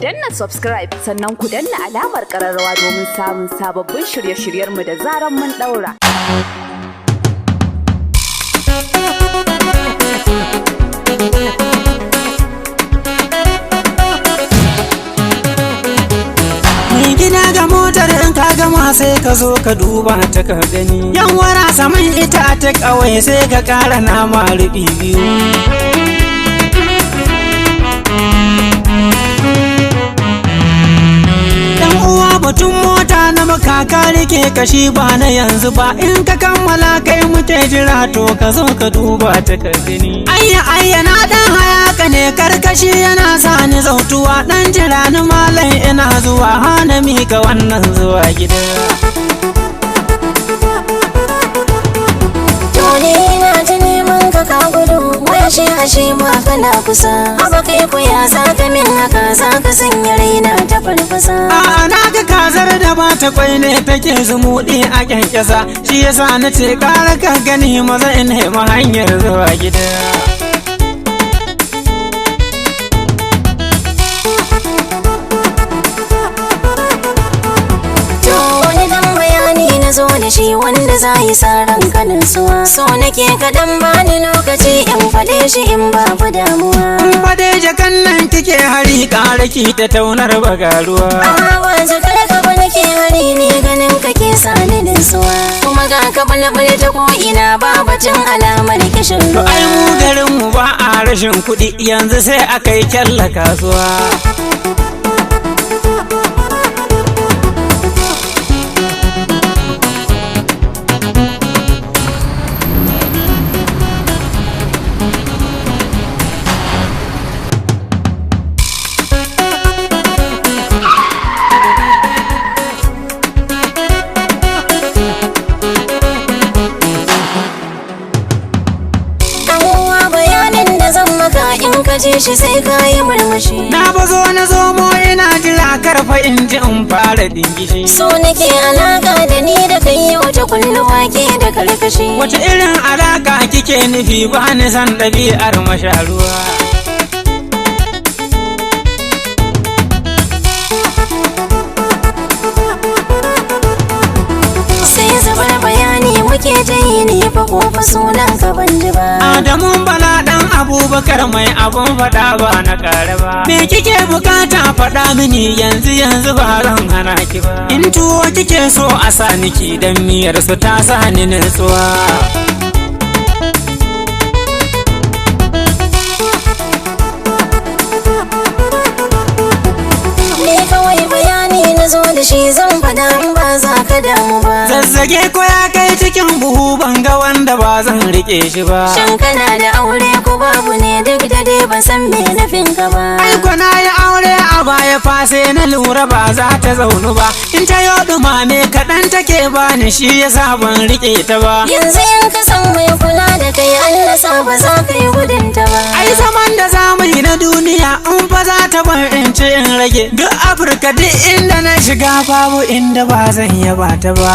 danna subscribe sannan ku danna alamar ƙararrawa domin samun sababbin shirye-shiryenmu da zaran mun ɗaura. Gida ga motar in ka gama sai ka zo ka duba ta ka gani. Yan wara saman ita ta kawai sai ka ƙara nama rubi biyu. Dan uwa batun mota na makaka rike kashi ba na yanzu ba, in ka kammala kai muke jira to ka zo ka duba ta ka gani. Ayya na dan hayaka ne karkashi yana sani zautuwa, dan jira ni malam ina zuwa hana mika wannan zuwa gida. Ina ta neman ka ka gudu, ashe ma kana kusa. Haba kai ku ya saka min haka, saka sanya raina ta farfasa. A'a na ga kazar da ba ta kwai ne take zumuɗi a kyankyasa, shi yasa na ce ƙara ka gani maza in nemi hanyar zuwa gida. Zo da shi wanda za yi saran kanin suwa, so nake kaɗan bani lokaci in faɗe shi in babu damuwa. In faɗe jakan nan kike hari ƙara ki ta taunar bagaruwa. Awa jakar ka ba nake hari ne ganin ka ke sani nisuwa, kuma ga ka balbal ta ko ina ba batun alamar kishin ruwa. Ai mu garin mu ba a rashin kuɗi yanzu sai a kai kyalla kasuwa. In ka je shi sai ka yi murmushi. Na bazo na zomo ina jira karfa in ji in fara dingishi. So nake alaka da ni da kai wata kulluwa ke da karkashi. Wace irin alaka kike nufi ba ni san ɗabi'ar masharuwa. Muke ta yi ne fa ko fa sunan ka ban ji ba. Adamu Bala dan Abubakar mai abun faɗa ba na ƙara ba. Me kike bukata faɗa mini yanzu ba zan hana ki ba. In tuwo kike so a sa niki dan miyar su ta sa ni nutsuwa. Zo da shi zan fada in ba za ka damu ba. Zazzage ko ya kai cikin buhu ban ga wanda ba zan rike shi ba. Shin kana da aure ko babu ne duk da dai ban san me nufin ka ba. Ai ko na yi aure a baya fa sai na lura ba za ta zaunu ba. In ta yo dumame kaɗan take bani shi yasa ban rike ta ba. Yanzu in ka san mai kula da kai Allah sa ba za ka yi gudun ta ba. Ai zaman da zamu yi na duniya in fa za ta bar in ce in rage. Duk Afirka duk inda na shiga babu inda ba zan yaba ta ba.